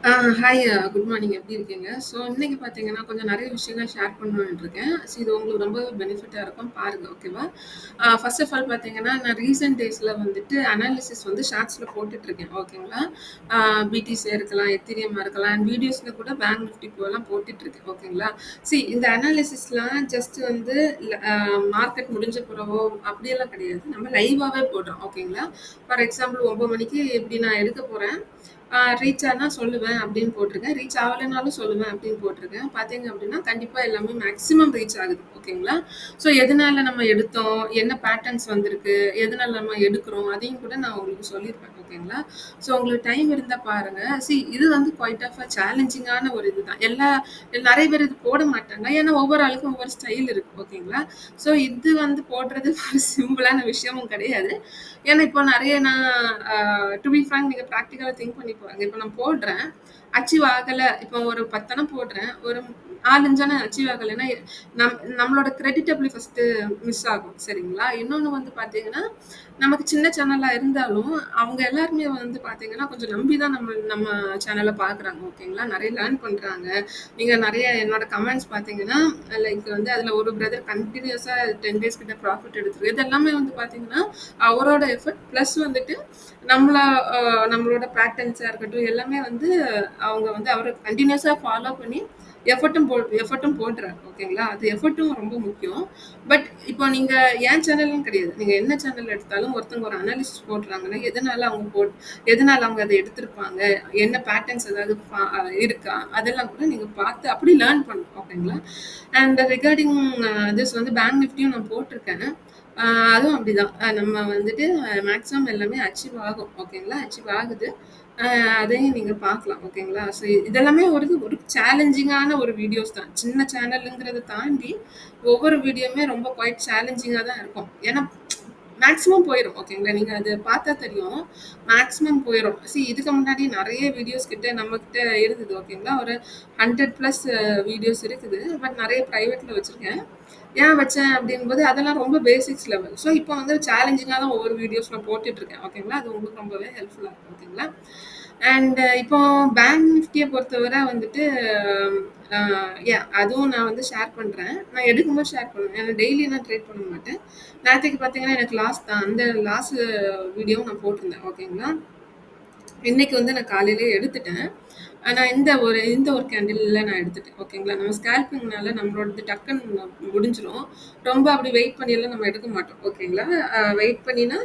ஆ hi good morning எப்படி இருக்கீங்க? So இன்னைக்கு பார்த்தீங்கன்னா, கொஞ்சம் நெறைய விஷயங்கள் ஷேர் பண்ணணும்னு இருக்கேன். ஸோ இது உங்களுக்கு ரொம்ப பெனிஃபிட்டா இருக்கும். பாருங்க ஓகேவா? ஃபர்ஸ்ட் ஆஃப் ஆல் பார்த்தீங்கன்னா, நான் ரீசென்ட் டேஸ்ல வந்துட்டு அனாலிசிஸ் வந்து ஷார்ட்ஸ்ல போட்டுட்ருக்கேன். ஓகேங்களா? ஆ பிடிசி இருக்கலாம், எத்தீரியமா இருக்கலாம் அண்ட் வீடியோஸ்ல கூட பேங்க் நிஃப்டி போலாம் போட்டுட்ருக்கேன். ஓகேங்களா? இந்த அனாலிசிஸ்லாம் ஜஸ்ட் வந்து மார்க்கெட் முடிஞ்ச பிறகோ அப்படியெல்லாம் கிடையாது. நம்ம லைவாவே போடுறோம். ஓகேங்களா? ஃபார் எக்ஸாம்பிள் 9 மணிக்கு இப்படி நான் எடுக்க போறேன். ரீச் ஆனா சொல்லுவேன் அப்படின்னு போட்டிருக்கேன். ரீச் ஆகலைனாலும் சொல்லுவேன் அப்படின்னு போட்டிருக்கேன். பார்த்தீங்க அப்படின்னா, கண்டிப்பா எல்லாமே மேக்ஸிமம் ரீச் ஆகுது. ஓகேங்களா? ஸோ எதனால நம்ம எடுத்தோம்? என்ன பேட்டர்ன்ஸ் வந்திருக்கு? எதனால நம்ம எடுக்கிறோம்? அதையும் கூட நான் உங்களுக்கு சொல்லியிருப்பேன். ஓகேங்களா? ஸோ உங்களுக்கு டைம் இருந்தா பாருங்க. இது வந்து குவைட் ஆஃப் அ சேலஞ்சிங்கான ஒரு இதுதான். நெறைய பேர் இது போட மாட்டாங்க. ஏன்னா ஒவ்வொரு ஆளுக்கும் ஒவ்வொரு ஸ்டைல் இருக்கு. ஓகேங்களா? ஸோ இது வந்து போடுறது ஒரு சிம்பிளான விஷயமும் கிடையாது. ஏன்னா இப்போ நெறைய நான் டூ பி ஃப்ராங்க் நீங்க பிராக்டிகலா திங்க் பண்ணி பாருங்க. இப்போ நான் போடுறேன். அச்சீவ் ஆகல. இப்போ ஒரு 10 அணம் போடுறேன். ஒரு 4, 5 அணம் அச்சீவ் ஆகலைன்னா, நம்மளோட கிரெடிட்டபிள் ஃபர்ஸ்ட்டு மிஸ் ஆகும். சரிங்களா? இன்னொன்னு வந்து பார்த்தீங்கன்னா, நமக்கு சின்ன சேனலா இருந்தாலும், அவங்க எல்லாருமே வந்து பார்த்தீங்கன்னா, கொஞ்சம் நம்பி தான் நம்ம நம்ம சேனல பார்க்குறாங்க. ஓகேங்களா? நெறைய லேர்ன் பண்றாங்க. நீங்க நெறைய என்னோட கமெண்ட்ஸ் பார்த்தீங்கன்னா, லைக் வந்து அதில ஒரு பிரதர் கன்டினியூஸா 10 டேஸ் கிட்ட ப்ராஃபிட் எடுத்து இது எல்லாமே வந்து பார்த்தீங்கன்னா, அவரோட எஃபர்ட் பிளஸ் வந்துட்டு நம்மள நம்மளோட பேட்டர்ன்ஸா இருக்கட்டும், எல்லாமே வந்து அவங்க வந்து அவர கன்டினியூஸா ஃபாலோ பண்ணி எஃபர்ட்டும் போடுறாரு. ஓகேங்களா? அது எஃபர்ட்டும் ரொம்ப முக்கியம். பட் இப்போ நீங்க என் சேனல்ன்னு கிடையாது. நீங்க என்ன சேனல் எடுத்தாலும் ஒருத்தவங்க ஒரு அனாலிசிஸ் போடுறாங்கன்னா, எதனால அவங்க அத எடுத்திருப்பாங்க? என்ன பேட்டர்ன்ஸ் ஏதாவது இருக்கா? அதெல்லாம் கூட நீங்க பார்த்து அப்படி லேர்ன் பண்ணணும். ஓகேங்களா? அண்ட் ரிகார்டிங் திஸ் வந்து பேங்க் நிஃப்டியும் நான் போட்டிருக்கேன். அ அதுவும் அப்படிதான். நம்ம வந்துட்டு மேக்ஸிமம் எல்லாமே அச்சீவ் ஆகும். ஓகேங்களா? அச்சீவ் ஆகுது. அ அதையும் நீங்க பார்க்கலாம். ஓகேங்களா? இதெல்லாமே ஒரு ஒரு சேலஞ்சிங்கான ஒரு வீடியோஸ் தான். சின்ன சேனலுங்கிறத தாண்டி ஒவ்வொரு வீடியோவுமே ரொம்ப குவைட் சேலஞ்சிங்கா தான் இருக்கும். ஏன்னா மேக்ஸிமம் போயிரும். ஓகேங்களா? நீங்க அத பார்த்தா தெரியும். மேக்ஸிமம் போயிரும். இதுக்கு முன்னாடி நெறைய வீடியோஸ் கிட்ட நம்மகிட்ட இருந்தது. ஓகேங்களா? ஒரு 100 பிளஸ் வீடியோஸ் இருக்குது. பட் நெறைய பிரைவேட்ல வச்சிருக்கேன். ஏன் வச்சேன் அப்படிங்கும்போது, அதெல்லாம் ரொம்ப பேசிக்ஸ் லெவல். இப்போ வந்து சேலஞ்சிங்கா தான் ஒவ்வொரு வீடியோஸ் நான் போட்டுட்டு இருக்கேன். ஓகேங்களா? அது உங்களுக்கு ரொம்பவே ஹெல்ப்ஃபுல்லா இருக்கும். ஓகேங்களா? அண்ட் இப்போ பேங்க் நிஃப்டிய பொறுத்தவரை வந்துட்டு அதுவும் நான் வந்து ஷேர் பண்றேன். நான் எடுக்கும்போது ஷேர் பண்ணுவேன். ஏன்னா டெய்லி நான் ட்ரேட் பண்ண மாட்டேன். நேத்தைக்கு பார்த்தீங்கன்னா, எனக்கு லாஸ் தான். அந்த லாஸ் வீடியோவும் நான் போட்டிருந்தேன். ஓகேங்களா? இன்னைக்கு வந்து நான் காலையிலேயே எடுத்துட்டேன். ஆனா இந்த ஒரு கேண்டில்ல நான் எடுத்துட்டேன். ஓகேங்களா? நம்ம ஸ்கேல்பிங்னால நம்மளோடது டக்குன்னு முடிஞ்சிரும். ரொம்ப அப்படி வெயிட் பண்ணிலாம் நம்ம எடுக்க மாட்டோம். ஓகேங்களா? வெயிட் பண்ணினா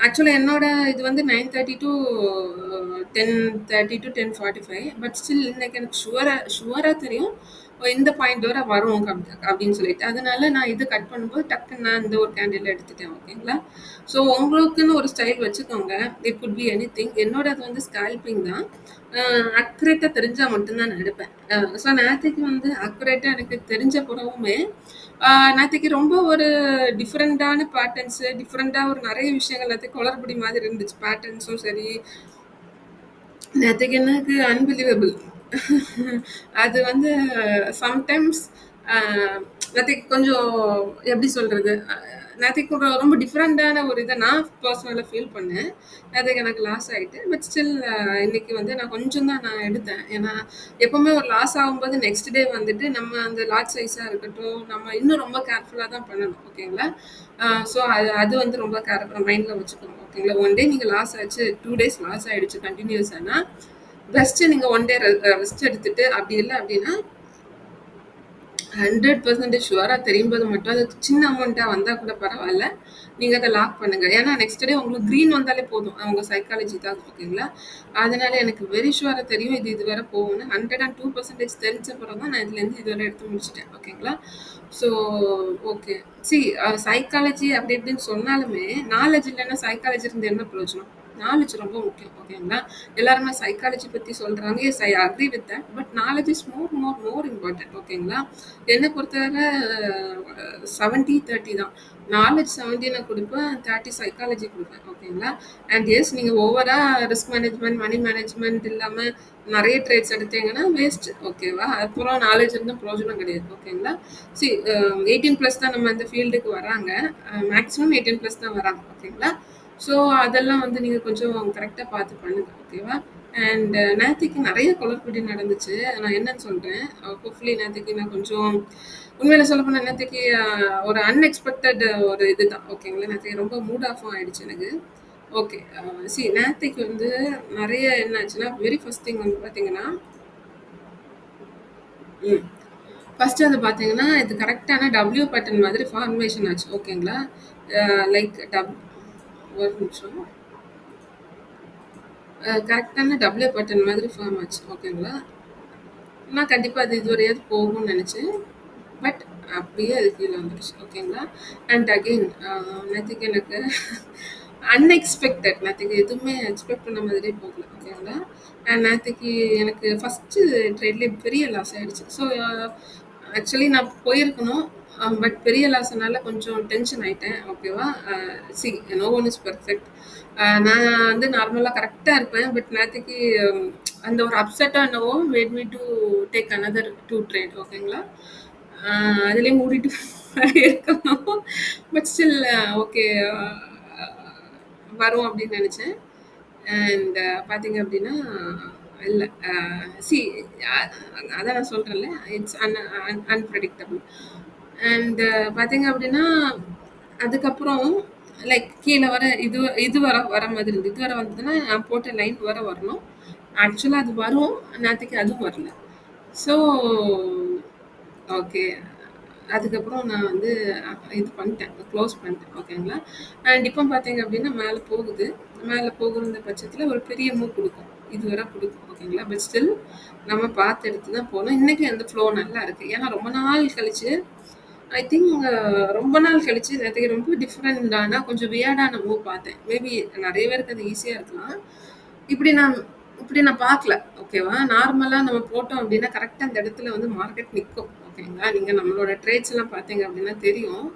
ஆக்சுவலா என்னோட இது வந்து 9:30 டூ 10:30 டூ 10:45 பட் ஸ்டில் இன்னைக்கு எனக்கு ஷுவரா தெரியும். இந்த பாயிண்ட் வரை வரும் அப்படின்னு சொல்லிட்டு. அதனால நான் இது கட் பண்ணும்போது டக்குன்னு நான் இந்த ஒரு கேண்டில் எடுத்துட்டேன். ஓகேங்களா? ஸோ உங்களுக்குன்னு ஒரு ஸ்டைல் வச்சுக்கோங்க. It could be anything. என்னோடது வந்து ஸ்கேல்பிங் தான். அக்யூரேட்டா தெரிஞ்சா மட்டும் தான் நான் எடுப்பேன். ஸோ நேத்தைக்கு வந்து அக்யூரேட்டா எனக்கு தெரிஞ்ச பிறகுமே, நேத்தைக்கு ரொம்ப ஒரு டிஃபரெண்ட்டான பேட்டர்ன்ஸு, டிஃபரெண்ட்டா ஒரு நெறைய விஷயங்கள் எல்லாத்தையும் குளறுபடி மாதிரி இருந்துச்சு. பேட்டர்ன்ஸும் சரி, நேத்தைக்கு எனக்கு அன்பிலீவபிள். அது வந்து சம்டைம்ஸ் அ நேத்தைக்கு கொஞ்சம் எப்படி சொல்றது? நேத்தைக்கு ரொம்ப டிஃபரெண்ட்டான ஒரு இத நான் பெர்சனலா ஃபீல் பண்ணேன். நேத்தைக்கு எனக்கு லாஸ் ஆயிட்டு. பட் ஸ்டில் இன்னைக்கு வந்து நான் கொஞ்சம் தான் நான் எடுத்தேன். ஏன்னா, எப்பவுமே ஒரு லாஸ் ஆகும்போது நெக்ஸ்ட் டே வந்துட்டு நம்ம அந்த லாட் சைஸா இருக்கட்டும், நம்ம இன்னும் ரொம்ப கேர்ஃபுல்லா தான் பண்ணணும். ஓகேங்களா? அது அது வந்து ரொம்ப மைண்ட்ல வச்சுக்கோங்க. ஓகேங்களா? ஒன் டே நீங்க லாஸ் ஆச்சு, 2 டேஸ் லாஸ் ஆயிடுச்சு கன்டினியூஸானா, பெஸ்ட்டு நீங்க ஒன் டே ரெஸ்ட் எடுத்துட்டு, அப்படி இல்ல அப்படின்னா 100% ஷுவரா தெரியும்போது மட்டும் அது சின்ன அமௌண்ட்டா வந்தா கூட பரவால்ல. நீங்க அத லாக் பண்ணுங்க. ஏன்னா நெக்ஸ்ட் டே உங்களுக்கு கிரீன் வந்தாலே போதும். உங்க சைக்காலஜி தான் ஓகேங்களா? அதனால எனக்கு வெரி ஷுவரா தெரியும். இதுவரை போகும்னு. 102% தெரிஞ்ச பிறகு தான் நான் இதுலேருந்து இதுவரை எடுத்து முடிச்சுட்டேன். ஓகேங்களா? So okay. சி சைக்காலஜி அப்படி இப்படின்னு சொன்னாலுமே, நாலேட்ஜ் இல்லன்னா சைக்காலஜி இருந்து என்ன பிரயோஜனம்? நாலேட்ஜ் ரொம்ப முக்கியம். ஓகேங்களா? எல்லாருமே சைக்காலஜி பத்தி சொல்றாங்க. Yes I agree with that. But knowledge is more important. ஓகேங்களா? என்ன பொறுத்தவரை 70-30 தான். நாலேட்ஜ் 70 நான் குடுப்பேன். 30 சைக்காலஜி குடுப்பேன். ஓகேங்களா? அண்ட் எஸ் நீங்க ஓவரா ரிஸ்க் மேனேஜ்மென்ட், மனி மேனேஜ்மென்ட் இல்லாம நெறைய ட்ரேட்ஸ் எடுத்தீங்கன்னா வேஸ்ட். ஓகேவா? அப்புறம் நாலேட்ஜ் இருந்தும் பிரயோஜனம் கிடையாது. ஓகேங்களா? சி 18 பிளஸ் தான் நம்ம இந்த ஃபீல்டுக்கு வராங்க. மேக்ஸிமம் 18 பிளஸ் தான் வராங்க. ஓகேங்களா? ஸோ அதெல்லாம் வந்து நீங்க கொஞ்சம் கரெக்ட்டா பார்த்து பண்ணுங்க. ஓகேவா? அண்ட் நேத்திக்கு நெறைய குளறுபடி நடந்துச்சு. நான் என்னன்னு சொல்றேன். ஹோப்ஃபுல்லி நேத்திக்கு நான் கொஞ்சம் உண்மையில சொல்லப்போனா நேத்திக்கு ஒரு அன்எக்ஸ்பெக்டட் ஒரு இதுதான். ஓகேங்களா. நேத்திக்கு ரொம்ப மூட் ஆஃப்பும் ஆயிடுச்சு எனக்கு. ஓகே. நேத்திக்கு வந்து நெறைய என்ன ஆச்சுன்னா, வெரி ஃபர்ஸ்ட் திங் வந்து பார்த்தீங்கன்னா ம். ஃபர்ஸ்ட்டு வந்து பார்த்தீங்கன்னா, இது கரெக்ட்டான டபிள்யூ பேட்டர்ன் மாதிரி ஃபார்மேஷன் ஆச்சு. ஓகேங்களா. லைக் ஒரு நிமிஷம். கரெக்ட்டான டபிள்யூ பேட்டர்ன் மாதிரி ஃபார்ம் ஆச்சு. ஓகேங்களா. நான் கண்டிப்பா அது இதுவரையாவது போகும்னு நெனச்சேன். பட் அப்படியே அது கீழ வந்துருச்சு. ஓகேங்களா. அண்ட் அகெயின் நேத்திக்கு எனக்கு அன்எக்ஸ்பெக்டட் நேத்திக்கு எதுவுமே எக்ஸ்பெக்ட் பண்ண மாதிரியே போகல. ஓகேங்களா. அண்ட் நேத்திக்கு எனக்கு ஃபர்ஸ்ட்டு ட்ரேட்லயே பெரிய லாஸ் ஆயிடுச்சு. ஸோ ஆக்சுவலி நான் போயிருக்கணும். பட் பெரிய லாஸ்னால கொஞ்சம் டென்ஷன் ஆயிட்டேன். ஓகேவா. See no one is perfect. நான் வந்து நார்மலா கரெக்ட்டா இருப்பேன். பட் நேத்திக்கு அந்த ஒரு அப்செட்டா என்னவோ made me to take another 2 trade. ஓகேங்களா. அதிலயே மூடிட்டு இருக்கணும். பட் ஸ்டில் ஓகே வரும் அப்படின்னு நினைச்சேன். அண்ட் பார்த்தீங்க அப்படின்னா, இல்ல சி அ அதான் நான் சொல்றேன்ல, இட்ஸ் அன்பிரெடிக்டபிள். அண்ட் பார்த்தீங்க அப்படின்னா, அதுக்கப்புறம் லைக் கீழ வர இது இது வர வர மாதிரி இருந்தது. இது வர வந்ததுன்னா, நான் போட்ட லைன் வர வரணும். ஆக்சுவலா அது வரும். நேத்தைக்கு அதுவும் வரல. So okay. அதுக்கப்புறம் நான் வந்து இது பண்ணிட்டேன். க்ளோஸ் பண்ணிட்டேன். ஓகேங்களா. அண்ட் இப்போ பார்த்தீங்க அப்டின்னா மேல போகுது. மேல போகுற பட்சத்தில ஒரு பெரிய மூவ் குடுக்கும். இதுவர குடுக்கும். ஓகேங்களா. பட் ஸ்டில் நம்ம பார்த்து எடுத்து தான் போணும். இன்னைக்கு அந்த ஃப்ளோ நல்லா இருக்கு. ஏன்னா ரொம்ப நாள் கழிச்சு ஐ திங்க் ரொம்ப நாள் கழிச்சு நேத்தைக்கு ரொம்ப டிஃபரெண்டான கொஞ்சம் வியர்டான மூவ் பார்த்தேன். மேபி நெறைய பேருக்கு அது ஈஸியா இருக்கலாம். இப்படி நான் இப்படி நான் பார்க்கல. ஓகேவா. நார்மலா நம்ம போட்டோம் அப்படின்னா, கரெக்ட்டா அந்த இடத்துல வந்து மார்க்கெட் நிக்கும். ஓகேங்களா. நீங்க நம்மளோட ட்ரேட்ஸ் எல்லாம் பார்த்தீங்க அப்படின்னா தெரியும்.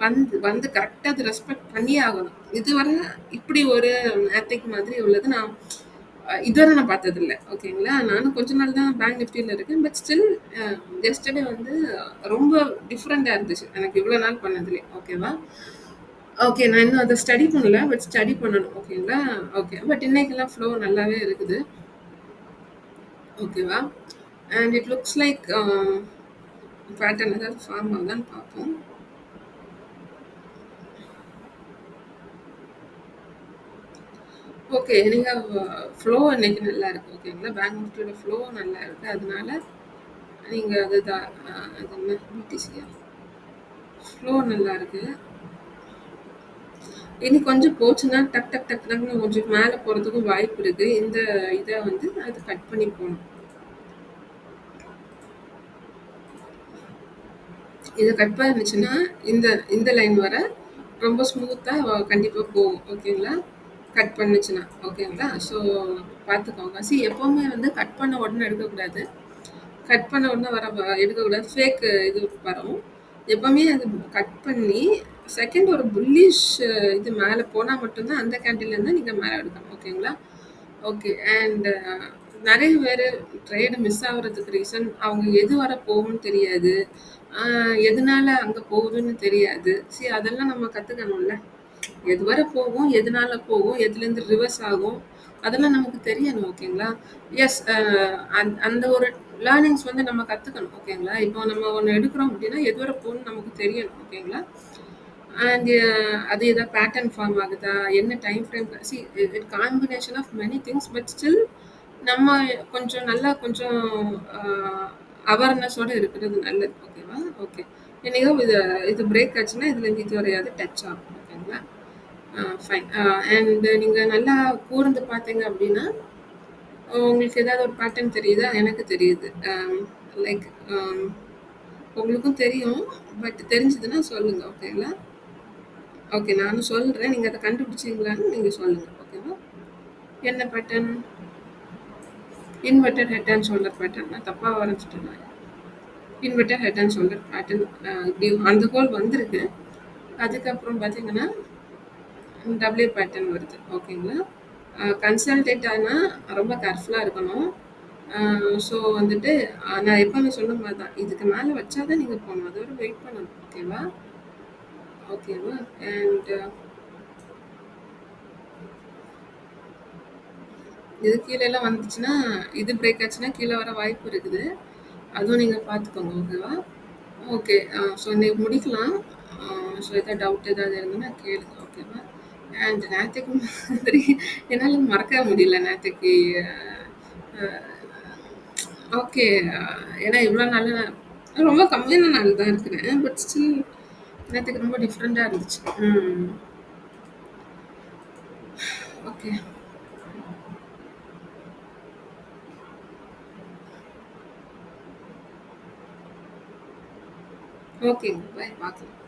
வந்து வந்து கரெக்ட்டா அத ரெஸ்பெக்ட் பண்ணியே ஆகணும். இதுவரை இப்படி ஒரு எத்திக் மாதிரி உள்ளது நான் இதுவரை நான் பார்த்ததில்ல. ஓகேங்களா. நானும் கொஞ்ச நாள் தான் பேங்க் நிஃப்டில இருக்கேன். பட் ஸ்டில் அ எஸ்டர்டே வந்து ரொம்ப டிஃபரெண்ட்டா இருந்துச்சு. எனக்கு இவ்வளோ நாள் பண்ணதுலயே. ஓகேவா. ஓகே. நான் இன்னும் அத ஸ்டடி பண்ணல. பட் ஸ்டடி பண்ணணும். ஓகேங்களா. ஓகே. பட் இன்னைக்கெல்லாம் ஃப்ளோ நல்லாவே இருக்குது. ஓகேவா. And it looks like pattern ஏதாவது ஃபார்ம் ஆகுதான்னு பார்ப்போம். ஓகே. நீங்க ஃப்ளோ இன்னைக்கு நல்லா இருக்கு. ஓகேங்களா. பேங்க் நிஃப்டியோட ஃப்ளோ நல்லா இருக்கு. அதனால நீங்க அதுதான் அது என்ன பிடிசியா? ஃப்ளோ நல்லா இருக்கு. இனி கொஞ்சம் போச்சுன்னா டக் டக் டக் டக்ன்னு கொஞ்சம் மேல போறதுக்கும் வாய்ப்பு இருக்கு. இந்த இத வந்து அது கட் பண்ணி போணும். இத கட் பண்ணுச்சுன்னா, இந்த இந்த லைன் வர ரொம்ப ஸ்மூத்தா கண்டிப்பா போகும். ஓகேங்களா. கட் பண்ணுச்சுன்னா. ஓகேங்களா. ஸோ பார்த்துக்கோங்க. எப்பவுமே வந்து கட் பண்ண உடனே எடுக்கக்கூடாது. கட் பண்ண உடனே எடுக்கக்கூடாது. ஃபேக் இது வரும். எப்பவுமே அது கட் பண்ணி செகண்ட் ஒரு புல்லிஷ் இது மேல போனா மட்டும் தான் அந்த கேண்டில்ல இருந்து நீங்க மேல எடுக்கணும். ஓகேங்களா. ஓகே. அண்ட் நெறைய பேரு ட்ரேடு மிஸ் ஆகுறதுக்கு ரீசன் அவங்க எது வர போகும்னு தெரியாது. ஆ எதனால அங்க போகுதுன்னு தெரியாது. அதெல்லாம் நம்ம கத்துக்கணும்ல. எது வர போகும், எதனால போகும், எதுலேருந்து ரிவர்ஸ் ஆகும், அதெல்லாம் நமக்கு தெரியணும். ஓகேங்களா. எஸ் அந்த ஒரு லேர்னிங்ஸ் வந்து நம்ம கத்துக்கணும். ஓகேங்களா. இப்போ நம்ம ஒண்ணு எடுக்கிறோம் அப்படின்னா, எது வர போகும்னு நமக்கு தெரியணும். ஓகேங்களா. அண்ட் அது ஏதாவது பேட்டர்ன் ஃபார்ம் ஆகுதா? என்ன time frame combination of many things. But still நம்ம கொஞ்சம் நல்லா கொஞ்சம் அ அவேர்னஸோட இருக்கிறது நல்லது. ஓகேவா? ஓகே. என்னையோ இது பிரேக் ஆச்சுன்னா, இதுலேருந்து இது வரையாவது டச் ஆகும். ஓகேங்களா? ஃபைன். அண்ட் நீங்க நல்லா கூர்ந்து பார்த்தீங்க அப்படின்னா, உங்களுக்கு ஏதாவது ஒரு பேட்டர்ன் தெரியுதா? எனக்கு தெரியுது. லைக் அம் உங்களுக்கும் தெரியும். பட் தெரிஞ்சதுன்னா சொல்லுங்க. ஓகேங்களா? ஓகே. நானும் சொல்றேன். நீங்க அத கண்டுபிடிச்சீங்களான்னு நீங்க சொல்லுங்க. ஓகேவா? என்ன pattern? Inverted head and shoulder pattern. நான் தப்பா வரைஞ்சுட்டேனா? Inverted head and shoulder pattern இப்படி அந்த ஹோல் வந்திருக்கு. அதுக்கப்புறம் பார்த்தீங்கன்னா, டபிள்யூ பேட்டர்ன் வருது. ஓகேங்களா. கன்சல்டேட் ஆனா ரொம்ப கேர்ஃபுல்லா இருக்கணும். ஸோ வந்துட்டு நான் எப்பவுமே சொன்ன மாரி தான். இதுக்கு மேல வச்சா தான் நீங்க போணும். அதோட வெயிட் பண்ணணும். ஓகேவா? ஓகேவா? அண்ட் இது கீழலாம் வந்துச்சுன்னா, இது பிரேக் ஆச்சுன்னா கீழ வர வாய்ப்பு இருக்குது. அதுவும் நீங்க பார்த்துக்கோங்க. ஓகேவா? ஓகே. ஸோ இன்னைக்கு முடிக்கலாம். ஆ ஸோ ஏதாவது டவுட் ஏதாவது இருந்ததுன்னா கேளுங்க. ஓகேவா? அண்ட் நேத்தைக்கு மாதிரி என்னால மறக்கவே முடியல நேத்தைக்கு அ ஓகே. ஏன்னா இவ்வளோ நாளா நான் ரொம்ப கம்மியான நாள் தான் இருக்கிறேன். பட் ஸ்டில் நேத்தைக்கு ரொம்ப டிஃப்ரெண்ட்டா இருந்துச்சு. ம். ஓகே. ஓகேங்க. பாய் பார்க்கலாம்.